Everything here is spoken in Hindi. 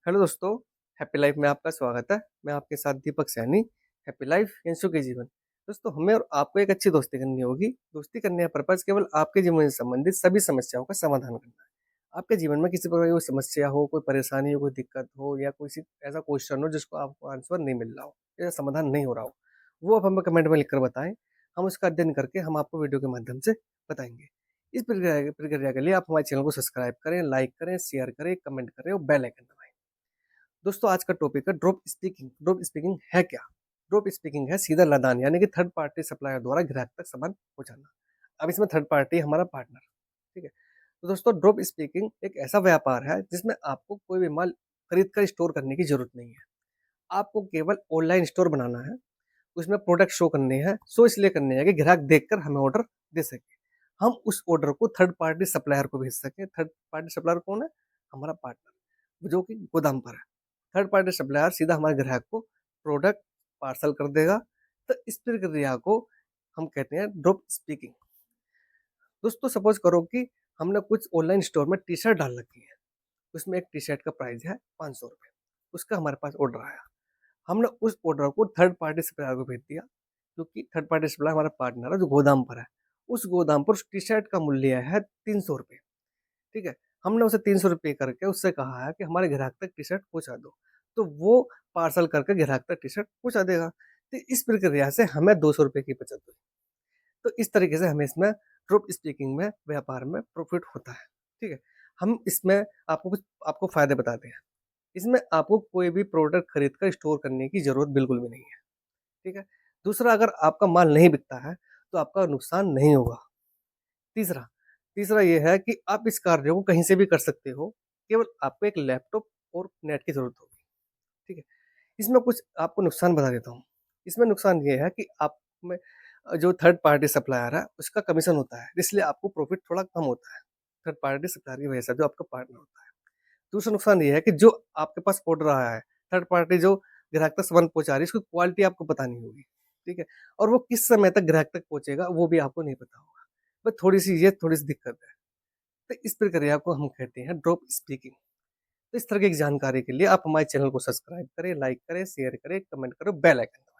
हेलो दोस्तों, हैप्पी लाइफ में आपका स्वागत है। मैं आपके साथ दीपक सैनी, हैप्पी लाइफ यंशु के जीवन। दोस्तों, हमें और आपको एक अच्छी दोस्ती करनी होगी। दोस्ती करने का पर्पज़ केवल आपके जीवन से संबंधित सभी समस्याओं का समाधान करना है। आपके जीवन में किसी प्रकार की कोई समस्या हो, कोई परेशानी हो, कोई दिक्कत हो या कोई सी ऐसा क्वेश्चन हो जिसको आपको आंसर नहीं मिल रहा हो या समाधान नहीं हो रहा हो, वो आप हमें कमेंट में लिखकर बताएँ। हम उसका अध्ययन करके हम आपको वीडियो के माध्यम से बताएँगे। इस प्रक्रिया के लिए आप हमारे चैनल को सब्सक्राइब करें, लाइक करें, शेयर करें, कमेंट करें और बेल आइकन दबाएँ। दोस्तों, आज का टॉपिक है ड्रॉप स्पीकिंग। ड्रॉप स्पीकिंग है क्या? ड्रॉप स्पीकिंग है सीधा लदान, यानी कि थर्ड पार्टी सप्लायर द्वारा ग्राहक तक सामान पहुंचाना। अब इसमें थर्ड पार्टी हमारा पार्टनर, ठीक है। तो दोस्तों, ड्रॉप स्पीकिंग एक ऐसा व्यापार है जिसमें आपको कोई भी माल खरीद कर स्टोर करने की जरूरत नहीं है। आपको केवल ऑनलाइन स्टोर बनाना है, उसमें प्रोडक्ट शो करने हैं। शो इसलिए करने हैं कि ग्राहक देखकर हमें ऑर्डर दे सके। हम उस ऑर्डर को थर्ड पार्टी सप्लायर को भेज सकें। थर्ड पार्टी सप्लायर कौन है? हमारा पार्टनर, जो कि गोदाम पर है। थर्ड पार्टी सप्लायर सीधा हमारे ग्राहक को प्रोडक्ट पार्सल कर देगा। तो इस प्रक्रिया को हम कहते हैं ड्रॉप स्पीकिंग। दोस्तों, सपोज करो कि हमने कुछ ऑनलाइन स्टोर में टी शर्ट डाल रखी है। उसमें एक टी शर्ट का प्राइस है 500 रुपये। उसका हमारे पास ऑर्डर आया। हमने उस ऑर्डर को थर्ड पार्टी सप्लायर को भेज दिया, क्योंकि थर्ड पार्टी सप्लायर हमारा पार्टनर है जो गोदाम पर है। उस गोदाम पर उस टी शर्ट का मूल्य है 300 रुपये, ठीक है। हमने उसे 300 रुपये करके उससे कहा है कि हमारे ग्राहक तक टी शर्ट पहुंचा दो। तो वो पार्सल करके ग्राहक तक टी शर्ट पहुंचा देगा। तो इस प्रक्रिया से हमें 200 रुपये की बचत हुई। तो इस तरीके से हमें इसमें ड्रॉप स्पीकिंग में व्यापार में प्रॉफिट होता है, ठीक है। हम इसमें आपको फायदे बताते हैं। इसमें आपको कोई भी प्रोडक्ट खरीद कर स्टोर करने की जरूरत बिल्कुल भी नहीं है, ठीक है। दूसरा, अगर आपका माल नहीं बिकता है तो आपका नुकसान नहीं होगा। तीसरा तीसरा ये है कि आप इस कार्य को कहीं से भी कर सकते हो। केवल आपको एक लैपटॉप और नेट की ज़रूरत होगी, ठीक है। इसमें कुछ आपको नुकसान बता देता हूँ। इसमें नुकसान ये है कि आप में जो थर्ड पार्टी सप्लायर है उसका कमीशन होता है, इसलिए आपको प्रॉफिट थोड़ा कम होता है थर्ड पार्टी सप्लायर की वजह से, जो आपका पार्टनर होता है। दूसरा नुकसान ये है कि जो आपके पास ऑर्डर आया है, थर्ड पार्टी जो ग्राहक तक सामान पहुँचा रही है, उसकी क्वालिटी आपको पता नहीं होगी, ठीक है। और वो किस समय तक ग्राहक तक पहुँचेगा वो भी आपको नहीं पता होगा। बस थोड़ी-सी दिक्कत है। तो इस प्रक्रिया को हम कहते हैं ड्रॉप स्पीकिंग। तो इस तरह की जानकारी के लिए आप हमारे चैनल को सब्सक्राइब करें, लाइक करें, शेयर करें, कमेंट करें, बेल आइकन दबाएँ।